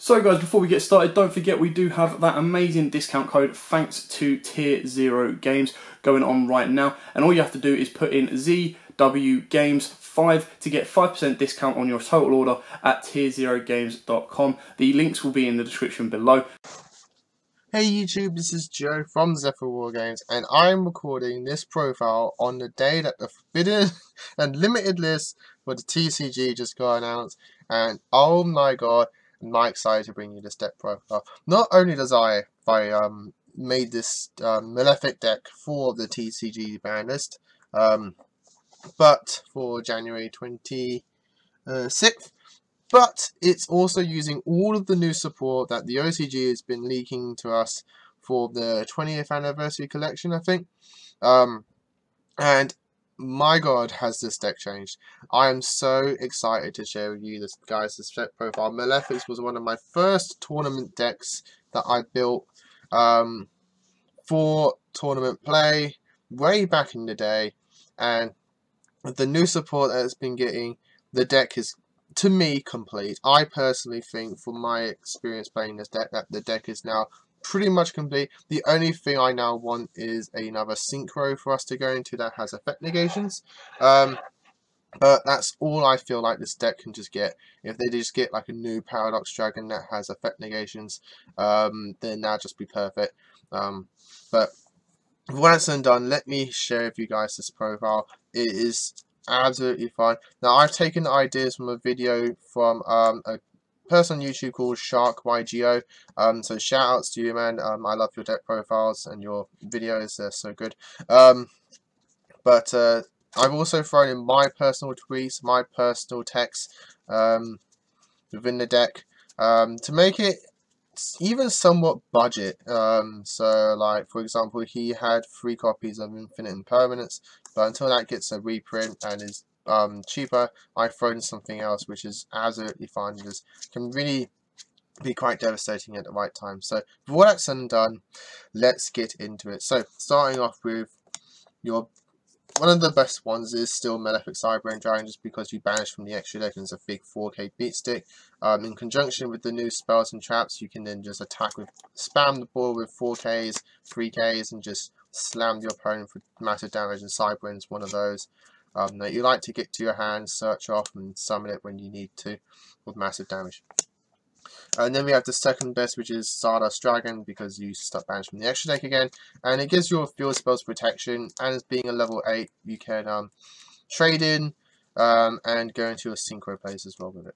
So guys, before we get started, don't forget we do have that amazing discount code thanks to Tier 0 Games going on right now. And all you have to do is put in ZWGames5 to get 5% discount on your total order at tier0games.com. The links will be in the description below. Hey YouTube, this is Joe from Zephyr Wargames, and I'm recording this profile on the day that the forbidden and limited list for the TCG just got announced, and oh my god, am I excited to bring you this deck profile. Not only does I made this Malefic deck for the TCG ban list, but for January 26th, but it's also using all of the new support that the OCG has been leaking to us for the 20th anniversary collection, I think. And my god, has this deck changed. I am so excited to share with you this deck profile. Malefic was one of my first tournament decks that I built for tournament play way back in the day, and with the new support that it's been getting, the deck is, to me, complete. I personally think, from my experience playing this deck, that the deck is now pretty much complete. The only thing I now want is another synchro for us to go into that has effect negations. But that's all I feel like this deck can just get. If they just get like a new Paradox Dragon that has effect negations, then that'll just be perfect. But when it's done, let me share with you guys this profile. It is absolutely fine. Now, I've taken ideas from a video from a person on YouTube called YUGIOH. So shout outs to you, man. I love your deck profiles and your videos, they're so good. But I've also thrown in my personal tweets, my personal texts within the deck to make it even somewhat budget. So like, for example, he had 3 copies of Infinite Impermanence, but until that gets a reprint and is cheaper, I've thrown something else which is absolutely fine. Just can really be quite devastating at the right time. So before that's done, let's get into it. So starting off with your one of the best ones is still Malefic Cyber Dragon, just because you banish from the extra deck and it's a big 4k beat stick. In conjunction with the new spells and traps, you can then just attack with, spam the ball with 4ks, 3ks, and just slam the opponent for massive damage, and Cyber is one of those that you like to get to your hand, search off, and summon it when you need to with massive damage. And then we have the second best, which is Stardust Dragon, because you start banished from the extra deck again, and it gives your field spells protection, and as being a level 8, you can trade in and go into a synchro place as well with it.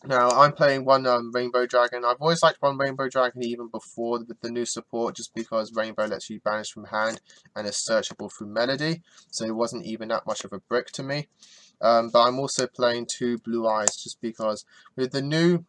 Now, I'm playing one Rainbow Dragon. I've always liked one Rainbow Dragon even before with the new support, just because Rainbow lets you banish from hand and is searchable through Melody, so it wasn't even that much of a brick to me. But I'm also playing 2 Blue Eyes, just because with the new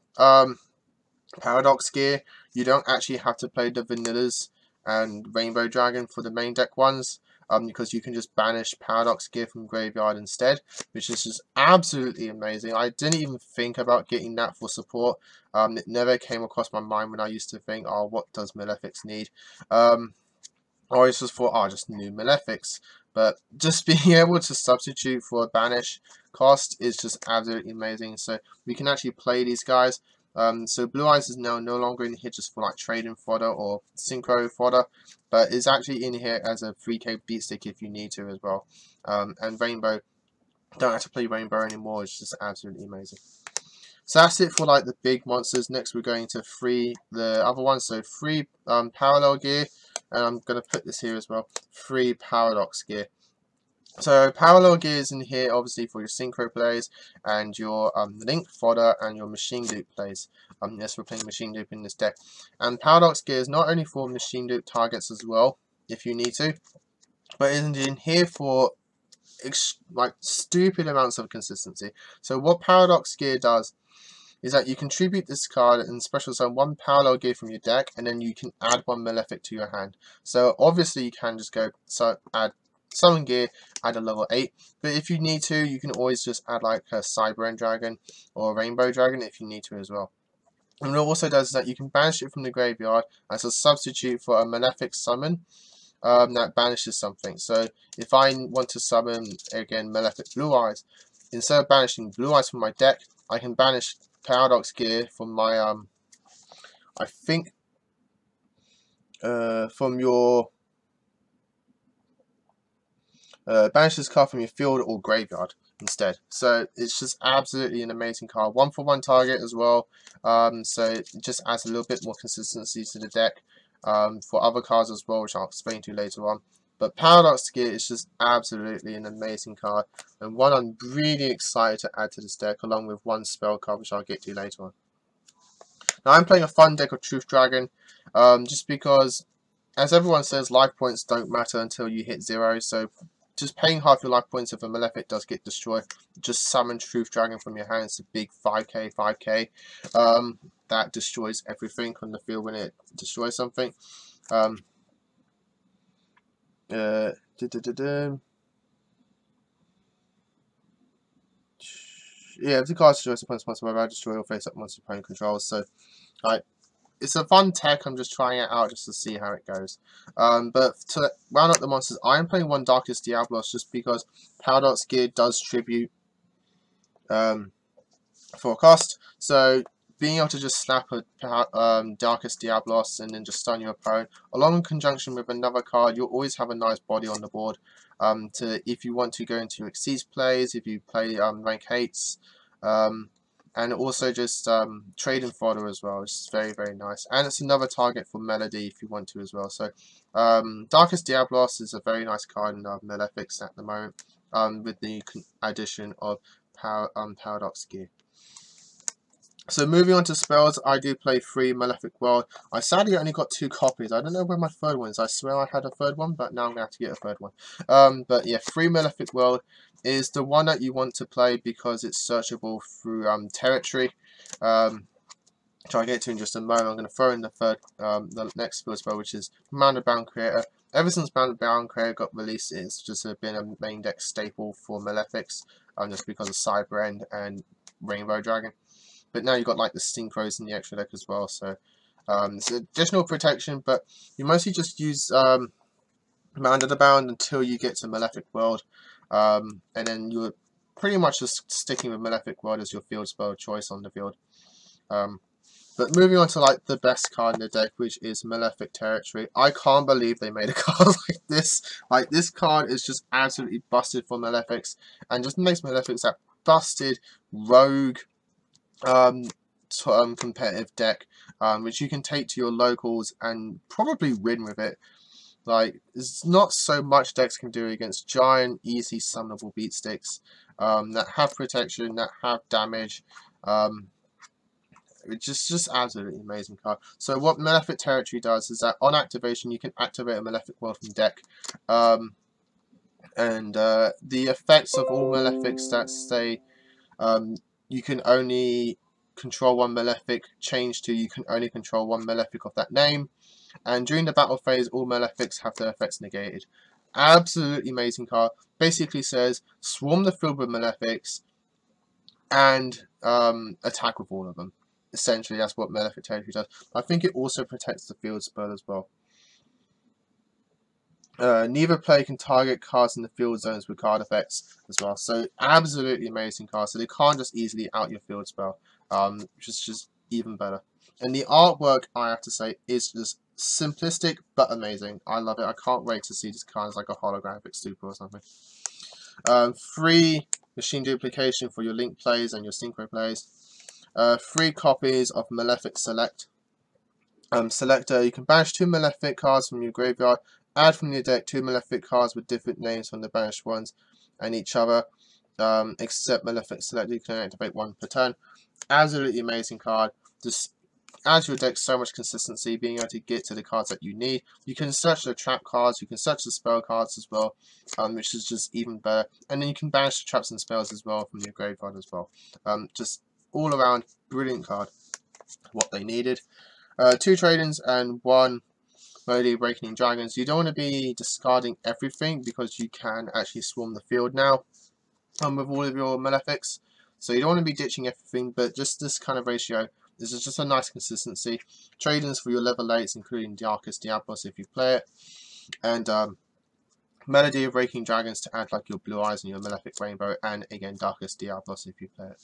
Paradox gear, you don't actually have to play the Vanillas and Rainbow Dragon for the main deck ones, because you can just banish Paradox gear from graveyard instead, which is just absolutely amazing. I didn't even think about getting that for support. It never came across my mind when I used to think, oh, what does Malefics need? I always just thought, oh, just new Malefics. But just being able to substitute for a banish cost is just absolutely amazing. So we can actually play these guys. So Blue Eyes is now no longer in here just for like trading fodder or synchro fodder, but is actually in here as a 3k beat stick if you need to as well. And Rainbow, don't have to play Rainbow anymore, it's just absolutely amazing. So that's it for like the big monsters. Next we're going to the other ones. So 3 parallel gear, and I'm going to put this here as well, 3 paradox gear. So parallel gear is in here obviously for your synchro plays and your link fodder and your machine loop plays. Yes, we're playing machine loop in this deck. And paradox gear is not only for machine loop targets as well, if you need to, but is in here for like stupid amounts of consistency. So what paradox gear does is that you contribute this card and special summon 1 parallel gear from your deck, and then you can add 1 Malefic to your hand. So obviously you can just go add summon gear, add a level 8, but if you need to, you can always just add like a Cyber Dragon or a Rainbow Dragon if you need to as well. And what it also does is that you can banish it from the graveyard as a substitute for a Malefic summon that banishes something. So if I want to summon again Malefic Blue Eyes, instead of banishing Blue Eyes from my deck, I can banish Paradox gear from my I think from your banish this card from your field or graveyard instead. So it's just absolutely an amazing card. 1-for-1 target as well. So it just adds a little bit more consistency to the deck for other cards as well, which I'll explain to you later on. But Paradox Gear is just absolutely an amazing card, and one I'm really excited to add to this deck, along with one spell card, which I'll get to later on. Now I'm playing a fun deck of Truth Dragon, just because, as everyone says, life points don't matter until you hit 0, so just paying half your life points if a Malefic does get destroyed, just summon Truth Dragon from your hand. It's a big 5k. That destroys everything on the field when it destroys something. Yeah, if the card destroys opponent's monster, I destroy or face up monster opponent controls. So, it's a fun tech. I'm just trying it out just to see how it goes. But to round up the monsters, I am playing one Darkest Diablos just because Paradox Gear does tribute for a cost. So being able to just slap a Darkest Diablos and then just stun your opponent, along in conjunction with another card, you'll always have a nice body on the board. If you want to go into your Exceeds plays, if you play rank hates, and also just trading fodder as well, which is very nice. And it's another target for Melody if you want to as well. So Darkest Diablos is a very nice card in Malefics at the moment, with the addition of Paradox Gear. So moving on to spells, I do play 3 Malefic World. I sadly only got 2 copies. I don't know where my third one is. I swear I had a third one, but now I'm going to have to get a third one. But yeah, 3 Malefic World is the one that you want to play because it's searchable through territory. Which I'll get to in just a moment. I'm going to throw in the next field spell, which is Mounted Bound Creator. Ever since Mounted Bound Creator got released, it's just been a main deck staple for Malefics, just because of Cyber End and Rainbow Dragon. But now you've got like the Synchros in the extra deck as well, so it's additional protection, but you mostly just use Mounted Bound until you get to Malefic World, and then you're pretty much just sticking with Malefic World as your field spell choice on the field. But moving on to like the best card in the deck, which is Malefic Territory. I can't believe they made a card like this. Like, this card is just absolutely busted for Malefics, and just makes Malefics that busted rogue competitive deck, which you can take to your locals and probably win with it. Like, there's not so much decks can do against giant, easy summonable beat sticks that have protection, that have damage. It's just absolutely amazing card. So what Malefic Territory does is that on activation you can activate a Malefic World from deck, and the effects of all Malefics that say you can only control one Malefic change to you can only control one Malefic of that name, and during the battle phase all Malefics have their effects negated. Absolutely amazing card. Basically says swarm the field with Malefics and attack with all of them. Essentially that's what Malefic Territory does. I think it also protects the field spell as well. Neither player can target cards in the field zones with card effects as well. So absolutely amazing card. So they can't just easily out your field spell, which is just even better. And the artwork, I have to say, is just simplistic but amazing. I love it. I can't wait to see this card as like a holographic super or something. 3 machine duplication for your link plays and your synchro plays. 3 copies of Malefic Select. Selector, you can banish 2 Malefic cards from your graveyard. Add from your deck 2 Malefic cards with different names from the banished ones and each other, except Malefic Select. You can activate 1 per turn. Absolutely amazing card. Just adds your deck so much consistency, being able to get to the cards that you need. You can search the trap cards, you can search the spell cards as well, which is just even better. And then you can banish the traps and spells as well from your graveyard as well. Just all around brilliant card. What they needed. 2 trade-ins and 1 Melody Awakening Dragons. You don't want to be discarding everything because you can actually swarm the field now with all of your Malefics. So you don't want to be ditching everything, but just this kind of ratio. This is just a nice consistency. Trade-ins for your level 8s, including Darkest Diablos if you play it. And Melody of Raking Dragons to add like your Blue Eyes and your Malefic Rainbow, and again Darkest Diablos if you play it.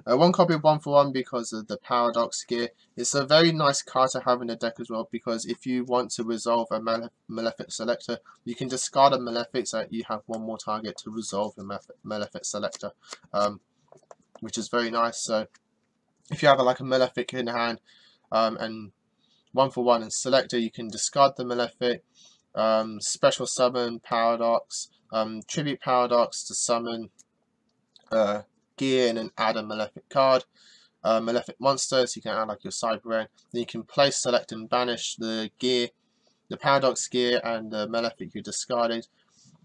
One copy of 1-for-1 because of the Paradox gear. It's a very nice card to have in the deck as well, because if you want to resolve a Malefic Selector, you can discard a Malefic so that you have one more target to resolve the Malefic Selector, which is very nice. So if you have like a Malefic in hand and 1-for-1 and Selector, you can discard the Malefic, special summon Paradox, tribute Paradox to summon gear and then add a Malefic card. Malefic monsters, you can add like your Cyber. Then you can place, select and banish the gear, the Paradox gear and the Malefic you discarded.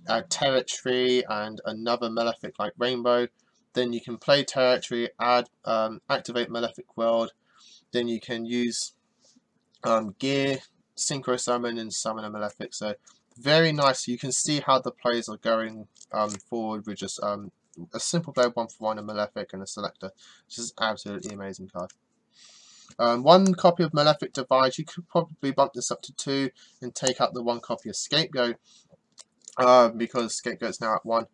Add territory and another Malefic like Rainbow. Then you can play territory, add activate Malefic World. Then you can use gear, synchro summon and summon a Malefic. So very nice. You can see how the plays are going forward with just a simple play 1-for-1, a Malefic and a Selector, which is absolutely amazing card. One copy of Malefic Divide, you could probably bump this up to 2 and take out the 1 copy of Scapegoat, because Scapegoat's now at 1.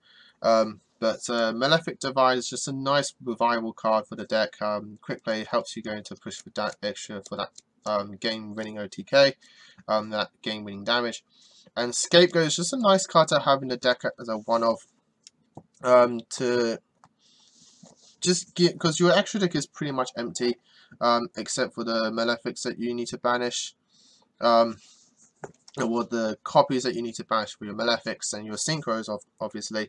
But Malefic Divide is just a nice revival card for the deck. Quick play helps you go into push for that extra for that game-winning OTK, that game-winning damage. And Scapegoat is just a nice card to have in the deck as a one-off, to just get, because your extra deck is pretty much empty, except for the Malefics that you need to banish, or the copies that you need to banish for your Malefics and your Synchros, obviously.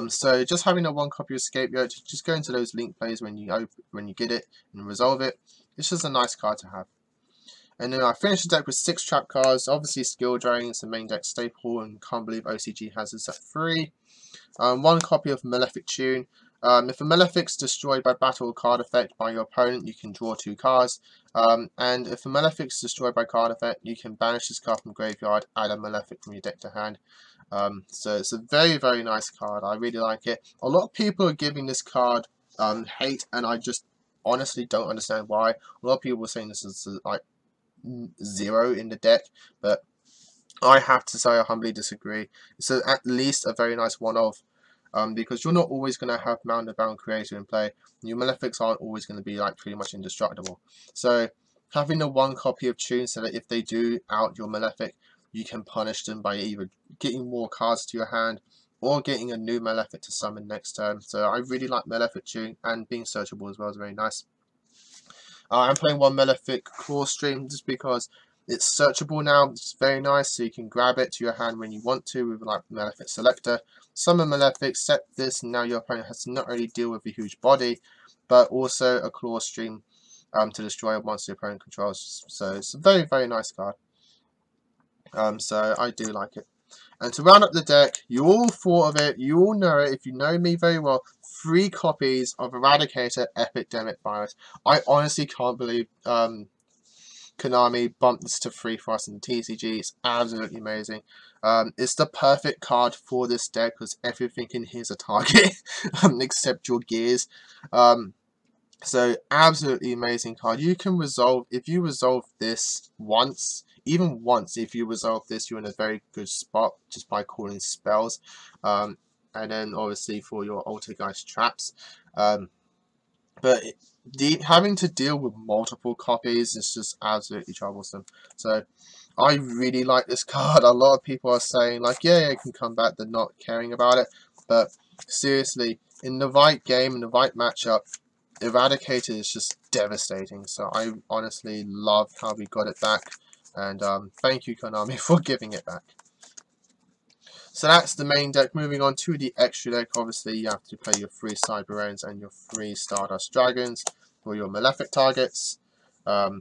So just having a 1 copy of Scapegoat, just go into those link plays when you get it and resolve it. It's just a nice card to have. And then I finished the deck with 6 trap cards. Obviously Skill Drain is the main deck staple, and can't believe OCG has this at 3. 1 copy of Malefic Tune. If a Malefic's destroyed by battle or card effect by your opponent, you can draw 2 cards. And if a Malefic's destroyed by card effect, you can banish this card from graveyard, add a Malefic from your deck to hand. So it's a very, very nice card. I really like it. A lot of people are giving this card hate, and I just honestly don't understand why. A lot of people were saying this is like 0 in the deck, but I have to say I humbly disagree. It's at least a very nice one-off, because you're not always going to have Mountain Bound Creator in play. Your Malefics aren't always going to be like pretty much indestructible. So having the 1 copy of Tune so that if they do out your Malefic, you can punish them by either getting more cards to your hand or getting a new Malefic to summon next turn. So I really like Malefic Tune, and being searchable as well is very nice. I'm playing 1 Malefic Claw Stream just because it's searchable now. It's very nice, so you can grab it to your hand when you want to with like Malefic Selector. Summon Malefic, set this, and now your opponent has to not only deal with a huge body, but also a Claw Stream to destroy a monster your opponent controls. So it's a very, very nice card. So I do like it. And to round up the deck, you all thought of it, you all know it, if you know me very well, 3 copies of Eradicator Epidemic Virus. I honestly can't believe Konami bumped this to 3 for us in the TCG. It's absolutely amazing. It's the perfect card for this deck because everything in here is a target except your gears. So absolutely amazing card. You can resolve, if you resolve this once, even once, if you resolve this, you're in a very good spot just by calling spells. And then obviously for your Altergeist traps. But having to deal with multiple copies is just absolutely troublesome. So I really like this card. A lot of people are saying like, yeah, it can come back, they're not caring about it. But seriously, in the right game, in the right matchup, Eradicator is just devastating. So I honestly love how we got it back. And thank you, Konami, for giving it back. So that's the main deck. Moving on to the extra deck, obviously you have to play your 3 Cyberens and your 3 Stardust Dragons for your Malefic targets.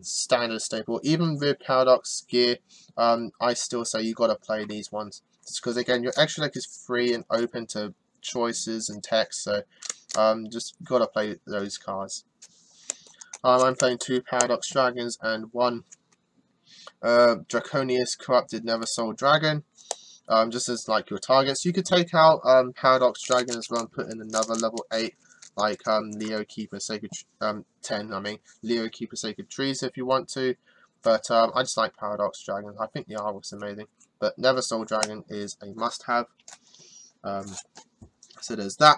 Standard staple. Even with Paradox gear, I still say you got to play these ones. Just because again, your extra deck is free and open to choices and text. So just got to play those cards. I'm playing 2 Paradox Dragons and 1 Draconius Corrupted Never Sold Dragon. Just as like your targets. You could take out Paradox Dragon as well and put in another level 8 like Leo Keeper Sacred 10, I mean Leo Keeper Sacred Trees if you want to. But I just like Paradox Dragon. I think the artwork's amazing. But Never Soul Dragon is a must-have. So there's that.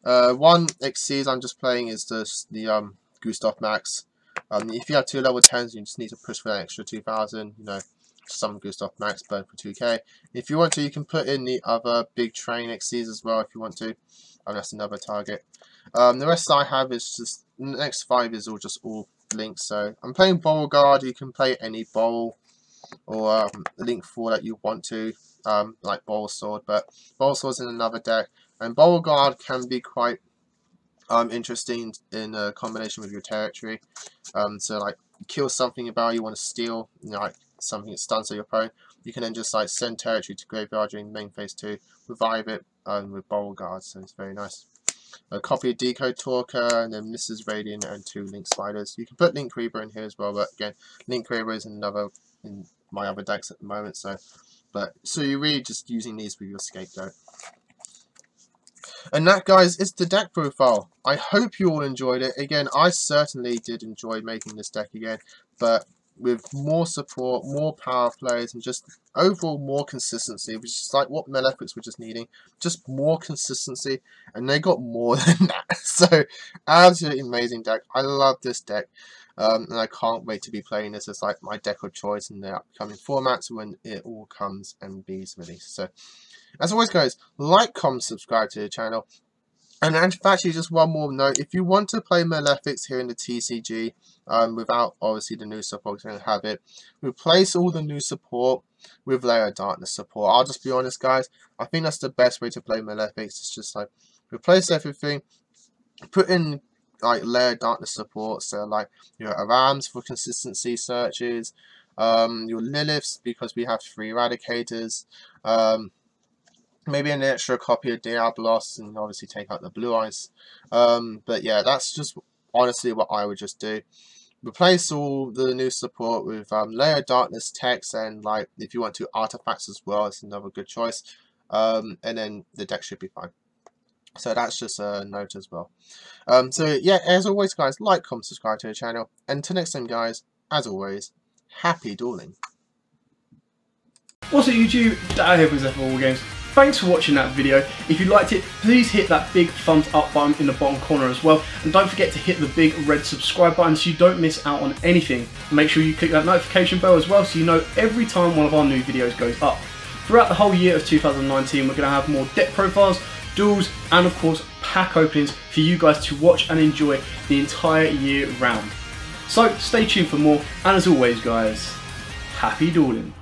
One Xyz I'm just playing is the Gustav Max. If you have 2 level 10s, you just need to push for an extra 2,000. You know, some Gustav Max burn for 2k. If you want to, you can put in the other big train Xyz as well if you want to. That's another target. The rest I have is just, the next 5 is all links. So I'm playing Beauregard. You can play any bowl or link 4 that you want to, like Bowl Sword, but Bowl Sword's in another deck, and Beauregard can be quite interesting in a combination with your territory. So like kill something about you want to steal, you know, like something that stuns your opponent, you can then just like send territory to graveyard during main phase 2, revive it with Beauregard, so it's very nice. A copy of Decode Talker, and then Mrs. Radiant, and 2 Link Spiders. You can put Link Reaver in here as well, but again, Link Reaver is another in my other decks at the moment. So you're really just using these with your scapegoat. And that, guys, is the deck profile. I hope you all enjoyed it. Again, I certainly did enjoy making this deck again, but with more support, more power plays, and just overall more consistency, which is like what Malefics were just needing. Just more consistency, and they got more than that. So, absolutely amazing deck. I love this deck, and I can't wait to be playing this as like my deck of choice in the upcoming formats when it all comes and be released. So, as always, guys, like, comment, subscribe to the channel. And actually, just one more note, if you want to play Malefics here in the TCG, without obviously the new support, going to have it, replace all the new support with Layer of Darkness support. I'll just be honest, guys, I think that's the best way to play Malefics. It's just like, replace everything, put in like Layer of Darkness support, so like your Arams for consistency searches, your Liliths because we have 3 Eradicators, maybe an extra copy of Diablos, and obviously take out the Blue Eyes. But yeah, that's just honestly what I would just do. Replace all the new support with Layer of Darkness text, and like if you want to artifacts as well, it's another good choice. And then the deck should be fine. So that's just a note as well. So yeah, as always, guys, like, comment, subscribe to the channel. And until next time, guys, as always, happy dueling. What's up, YouTube? Dan here from Zephyr Wargames. Thanks for watching that video. If you liked it, please hit that big thumbs up button in the bottom corner as well. And don't forget to hit the big red subscribe button so you don't miss out on anything. And make sure you click that notification bell as well so you know every time one of our new videos goes up. Throughout the whole year of 2019, we're going to have more deck profiles, duels, and of course pack openings for you guys to watch and enjoy the entire year round. So stay tuned for more, and as always, guys, happy dueling.